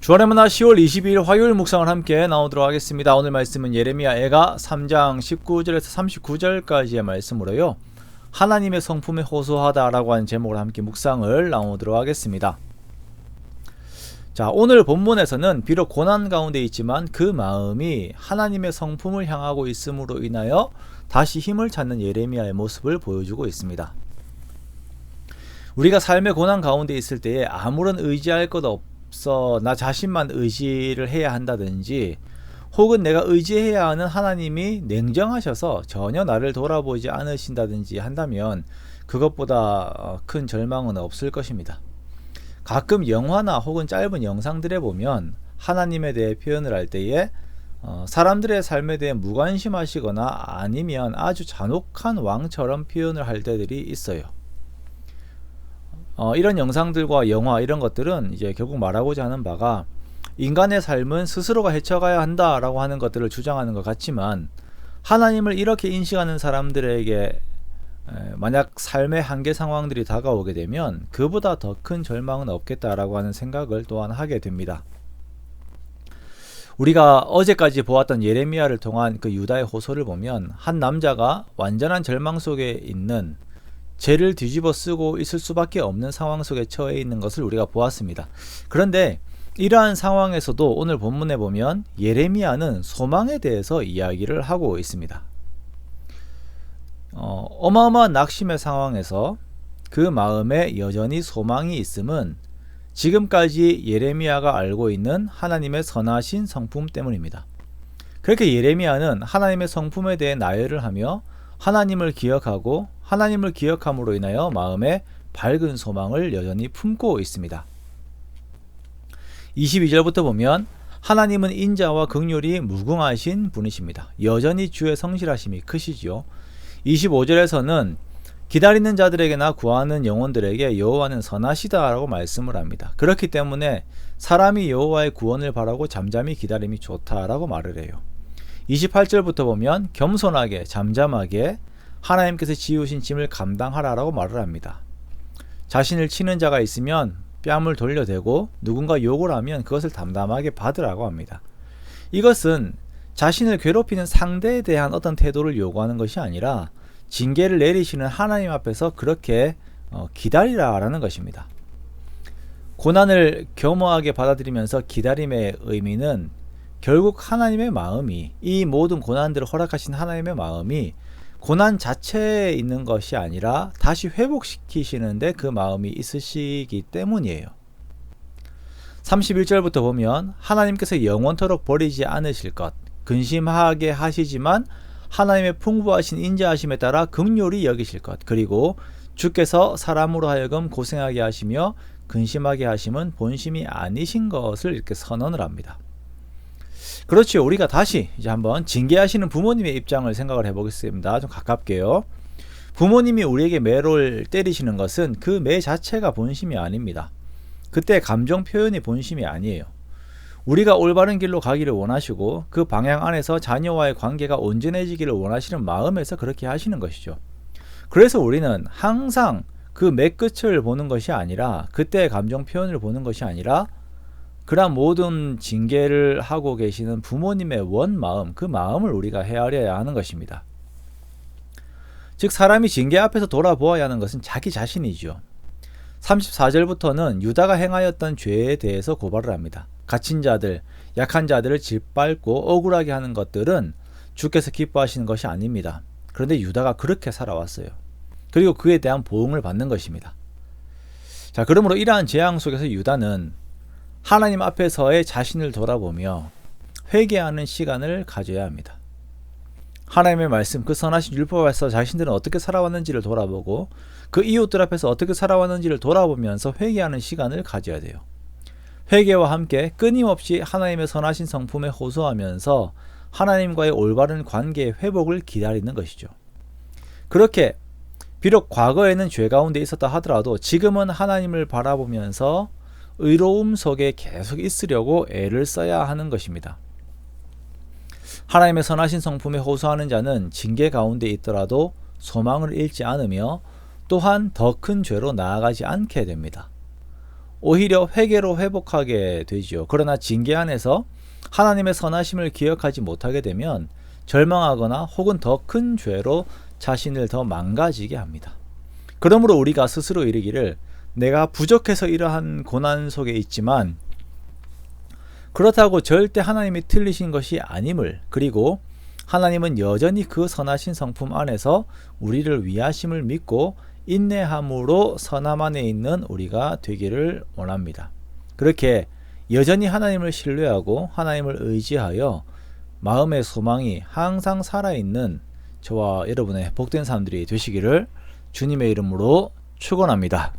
주안의 만나 10월 22일 화요일 묵상을 함께 나오도록 하겠습니다. 오늘 말씀은 예레미야 애가 3장 19절에서 39절까지의 말씀으로요, 하나님의 성품에 호소하다라고 하는 제목으로 함께 묵상을 나오도록 하겠습니다. 자, 오늘 본문에서는 비록 고난 가운데 있지만 그 마음이 하나님의 성품을 향하고 있음으로 인하여 다시 힘을 찾는 예레미야의 모습을 보여주고 있습니다. 우리가 삶의 고난 가운데 있을 때에 아무런 의지할 것 없어 나 자신만 의지를 해야 한다든지, 혹은 내가 의지해야 하는 하나님이 냉정하셔서 전혀 나를 돌아보지 않으신다든지 한다면 그것보다 큰 절망은 없을 것입니다. 가끔 영화나 혹은 짧은 영상들에 보면 하나님에 대해 표현을 할 때에 사람들의 삶에 대해 무관심하시거나 아니면 아주 잔혹한 왕처럼 표현을 할 때들이 있어요. 이런 영상들과 영화 이런 것들은 이제 결국 말하고자 하는 바가 인간의 삶은 스스로가 헤쳐가야 한다라고 하는 것들을 주장하는 것 같지만, 하나님을 이렇게 인식하는 사람들에게 만약 삶의 한계 상황들이 다가오게 되면 그보다 더 큰 절망은 없겠다라고 하는 생각을 또한 하게 됩니다. 우리가 어제까지 보았던 예레미야를 통한 그 유다의 호소를 보면 한 남자가 완전한 절망 속에 있는, 죄를 뒤집어 쓰고 있을 수밖에 없는 상황 속에 처해 있는 것을 우리가 보았습니다. 그런데 이러한 상황에서도 오늘 본문에 보면 예레미야는 소망에 대해서 이야기를 하고 있습니다. 어마어마한 낙심의 상황에서 그 마음에 여전히 소망이 있음은 지금까지 예레미야가 알고 있는 하나님의 선하신 성품 때문입니다. 그렇게 예레미야는 하나님의 성품에 대해 나열을 하며 하나님을 기억하고 하나님을 기억함으로 인하여 마음에 밝은 소망을 여전히 품고 있습니다. 22절부터 보면 하나님은 인자와 긍휼이 무궁하신 분이십니다. 여전히 주의 성실하심이 크시지요. 25절에서는 기다리는 자들에게나 구하는 영혼들에게 여호와는 선하시다라고 말씀을 합니다. 그렇기 때문에 사람이 여호와의 구원을 바라고 잠잠히 기다림이 좋다라고 말을 해요. 28절부터 보면 겸손하게 잠잠하게 하나님께서 지으신 짐을 감당하라라고 말을 합니다. 자신을 치는 자가 있으면 뺨을 돌려대고 누군가 욕을 하면 그것을 담담하게 받으라고 합니다. 이것은 자신을 괴롭히는 상대에 대한 어떤 태도를 요구하는 것이 아니라 징계를 내리시는 하나님 앞에서 그렇게 기다리라라는 것입니다. 고난을 겸허하게 받아들이면서 기다림의 의미는 결국 하나님의 마음이, 이 모든 고난들을 허락하신 하나님의 마음이 고난 자체에 있는 것이 아니라 다시 회복시키시는데 그 마음이 있으시기 때문이에요. 31절부터 보면 하나님께서 영원토록 버리지 않으실 것, 근심하게 하시지만 하나님의 풍부하신 인자하심에 따라 긍휼히 여기실 것, 그리고 주께서 사람으로 하여금 고생하게 하시며 근심하게 하심은 본심이 아니신 것을 이렇게 선언을 합니다. 그렇죠. 우리가 다시 이제 한번 징계하시는 부모님의 입장을 생각을 해보겠습니다. 좀 가깝게요. 부모님이 우리에게 매를 때리시는 것은 그 매 자체가 본심이 아닙니다. 그때 감정 표현이 본심이 아니에요. 우리가 올바른 길로 가기를 원하시고 그 방향 안에서 자녀와의 관계가 온전해지기를 원하시는 마음에서 그렇게 하시는 것이죠. 그래서 우리는 항상 그 매 끝을 보는 것이 아니라, 그때의 감정 표현을 보는 것이 아니라 그러한 모든 징계를 하고 계시는 부모님의 원 마음, 그 마음을 우리가 헤아려야 하는 것입니다. 즉 사람이 징계 앞에서 돌아보아야 하는 것은 자기 자신이죠. 34절부터는 유다가 행하였던 죄에 대해서 고발을 합니다. 갇힌 자들, 약한 자들을 짓밟고 억울하게 하는 것들은 주께서 기뻐하시는 것이 아닙니다. 그런데 유다가 그렇게 살아왔어요. 그리고 그에 대한 보응을 받는 것입니다. 자, 그러므로 이러한 재앙 속에서 유다는 하나님 앞에서의 자신을 돌아보며 회개하는 시간을 가져야 합니다. 하나님의 말씀, 그 선하신 율법에서 자신들은 어떻게 살아왔는지를 돌아보고 그 이웃들 앞에서 어떻게 살아왔는지를 돌아보면서 회개하는 시간을 가져야 돼요. 회개와 함께 끊임없이 하나님의 선하신 성품에 호소하면서 하나님과의 올바른 관계의 회복을 기다리는 것이죠. 그렇게 비록 과거에는 죄 가운데 있었다 하더라도 지금은 하나님을 바라보면서 의로움 속에 계속 있으려고 애를 써야 하는 것입니다. 하나님의 선하신 성품에 호소하는 자는 징계 가운데 있더라도 소망을 잃지 않으며 또한 더 큰 죄로 나아가지 않게 됩니다. 오히려 회개로 회복하게 되지요. 그러나 징계 안에서 하나님의 선하심을 기억하지 못하게 되면 절망하거나 혹은 더 큰 죄로 자신을 더 망가지게 합니다. 그러므로 우리가 스스로 이르기를 내가 부족해서 이러한 고난 속에 있지만 그렇다고 절대 하나님이 틀리신 것이 아님을, 그리고 하나님은 여전히 그 선하신 성품 안에서 우리를 위하심을 믿고 인내함으로 선함 안에 있는 우리가 되기를 원합니다. 그렇게 여전히 하나님을 신뢰하고 하나님을 의지하여 마음의 소망이 항상 살아있는 저와 여러분의 복된 사람들이 되시기를 주님의 이름으로 축원합니다.